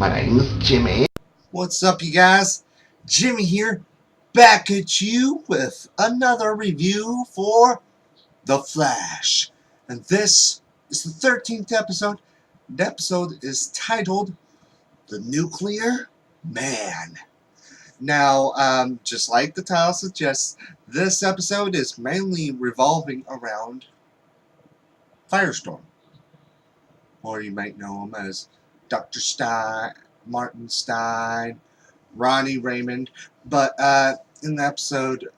My name is Jimmy. What's up, you guys? Jimmy here, back at you with another review for The Flash. And this is the 13th episode. The episode is titled The Nuclear Man. Now, just like the title suggests, this episode is mainly revolving around Firestorm. Or you might know him as Dr. Stein, Martin Stein, Ronnie Raymond. But in the episode,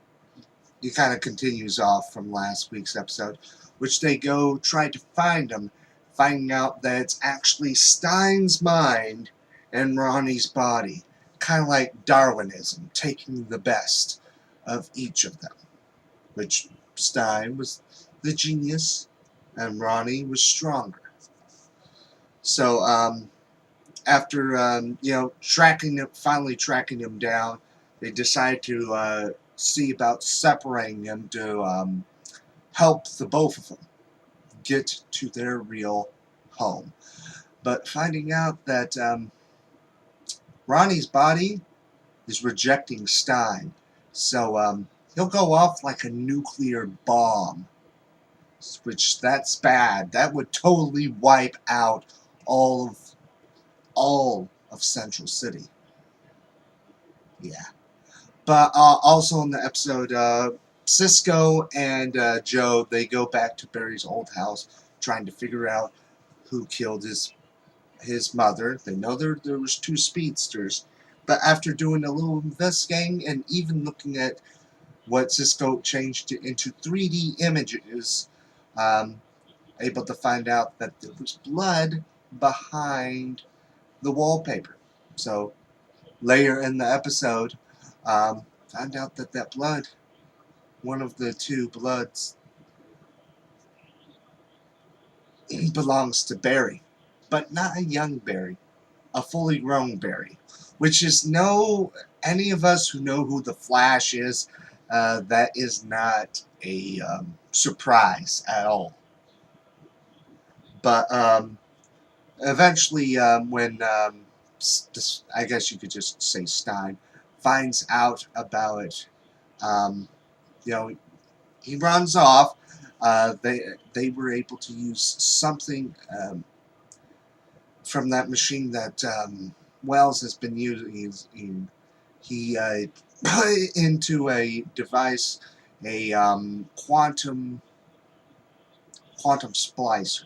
it kind of continues off from last week's episode, which they go try to find him, finding out that it's actually Stein's mind and Ronnie's body. Kind of like Darwinism, taking the best of each of them. Which Stein was the genius, and Ronnie was stronger. So, after finally tracking him down, they decide to see about separating him to help the both of them get to their real home. But finding out that Ronnie's body is rejecting Stein, so he'll go off like a nuclear bomb, which that's bad. That would totally wipe out all of Central City. Yeah. But also in the episode, Cisco and Joe, they go back to Barry's old house trying to figure out who killed his mother. They know there was two speedsters. But after doing a little investigating and even looking at what Cisco changed into 3D images, able to find out that there was blood behind the wallpaper. So later in the episode, found out that blood, one of the two bloods, belongs to Barry, but not a young Barry, a fully grown Barry, which is any of us who know who the Flash is, that is not a surprise at all. But eventually, when I guess you could just say Stein finds out about it, he runs off. They were able to use something from that machine that Wells has been using. He put it into a device, a quantum splicer,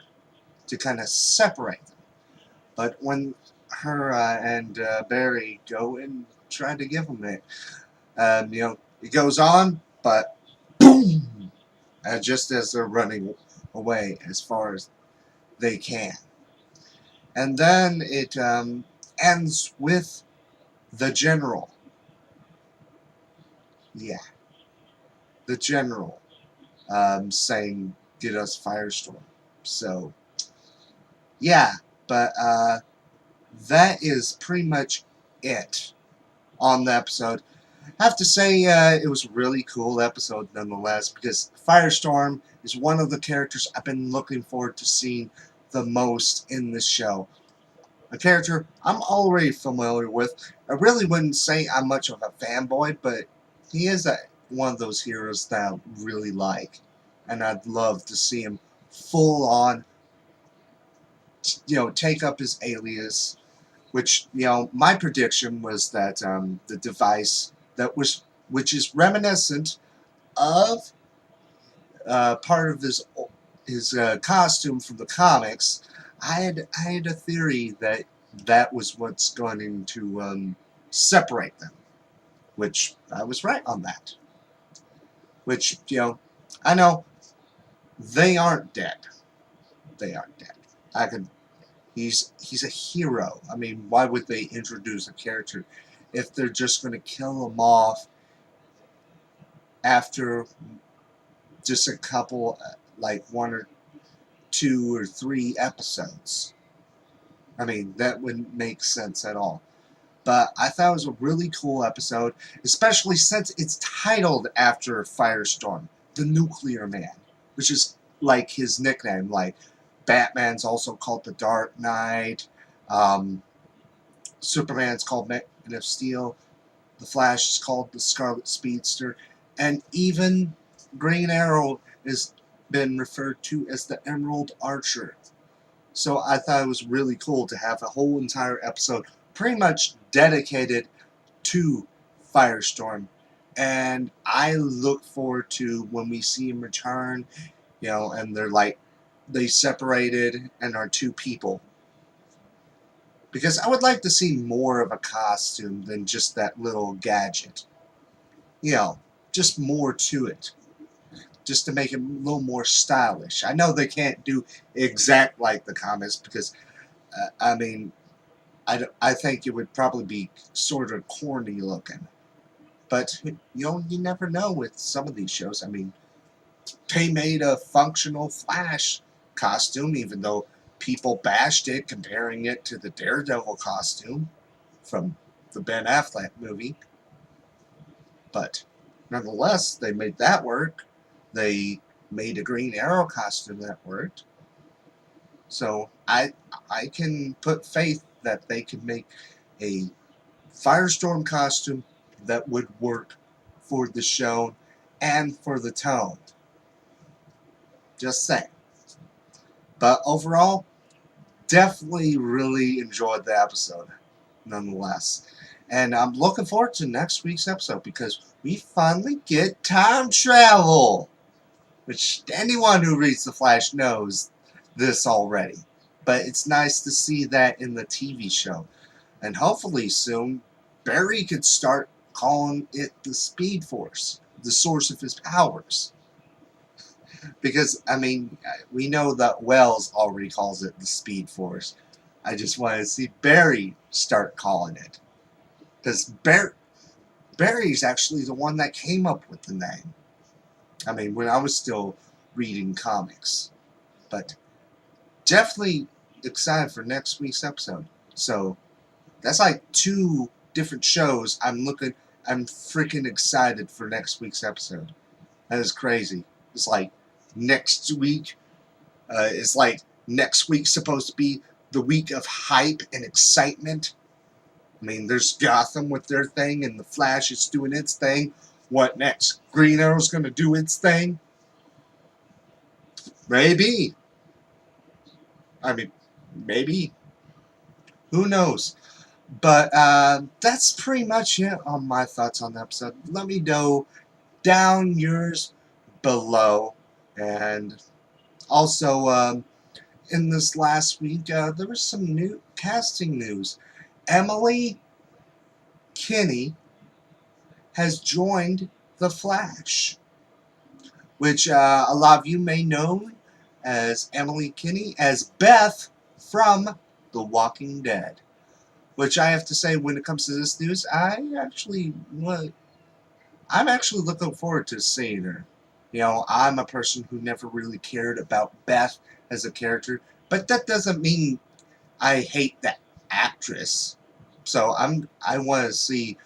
to kind of separate them. But when her and Barry go and try to give him it, it goes on, but boom! Just as they're running away as far as they can. And then it ends with the general. Yeah, the general saying, "Get us Firestorm." So, yeah, but that is pretty much it on the episode. I have to say it was a really cool episode nonetheless, because Firestorm is one of the characters I've been looking forward to seeing the most in this show. A character I'm already familiar with. I really wouldn't say I'm much of a fanboy, but he is one of those heroes that I really like, and I'd love to see him full on, take up his alias. Which, my prediction was that the device which is reminiscent of part of his costume from the comics. I had a theory that was what's going to separate them, which I was right on that. Which, I know they aren't dead. They aren't dead. I could. He's a hero. I mean, why would they introduce a character if they're just going to kill him off after just a couple, like 1 or 2 or 3 episodes? I mean, that wouldn't make sense at all. But I thought it was a really cool episode, especially since it's titled after Firestorm, the Nuclear Man, which is like his nickname. Like, Batman's also called the Dark Knight. Superman's called Man of Steel. The Flash is called the Scarlet Speedster. And even Green Arrow has been referred to as the Emerald Archer. So I thought it was really cool to have a whole entire episode pretty much dedicated to Firestorm. And I look forward to when we see him return, and they're like, they separated and are two people. Because I would like to see more of a costume than just that little gadget. Just more to it. Just to make it a little more stylish. I know they can't do exact like the comics because, I mean, I think it would probably be sort of corny looking. But, you never know with some of these shows. I mean, they made a functional Flash costume, even though people bashed it, comparing it to the Daredevil costume from the Ben Affleck movie. But, nonetheless, they made that work. They made a Green Arrow costume that worked. So, I can put faith that they could make a Firestorm costume that would work for the show and for the tone. Just saying. But overall, definitely really enjoyed the episode, nonetheless. And I'm looking forward to next week's episode because we finally get time travel. Which anyone who reads The Flash knows this already. But it's nice to see that in the TV show. And hopefully soon, Barry could start calling it the Speed Force, the source of his powers. Because, I mean, we know that Wells already calls it the Speed Force. I just want to see Barry start calling it. Because Barry's actually the one that came up with the name. I mean, when I was still reading comics. But definitely excited for next week's episode. So, that's like 2 different shows I'm freaking excited for next week's episode. That is crazy. It's like next week is like next week's supposed to be the week of hype and excitement. I mean, there's Gotham with their thing, and the Flash is doing its thing. What next? Green Arrow's going to do its thing? Maybe. I mean, maybe. Who knows? But that's pretty much it on my thoughts on the episode. Let me know down yours below. And also, in this last week, there was some new casting news. Emily Kinney has joined The Flash, which a lot of you may know as Emily Kinney as Beth from The Walking Dead. Which I have to say, when it comes to this news, I'm actually looking forward to seeing her. I'm a person who never really cared about Beth as a character, but that doesn't mean I hate that actress. So I want to see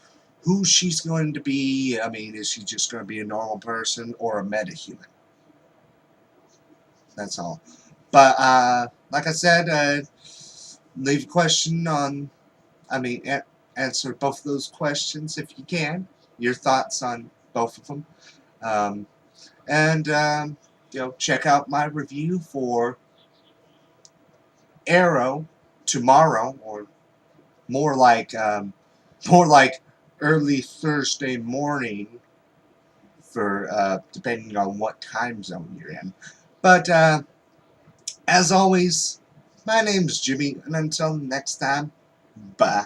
who she's going to be. I mean, is she just going to be a normal person or a metahuman? That's all. But like I said, leave a question on. I mean, answer both of those questions if you can. Your thoughts on both of them. And check out my review for Arrow tomorrow, or more like early Thursday morning for depending on what time zone you're in. But as always, my name's Jimmy, and until next time, bye.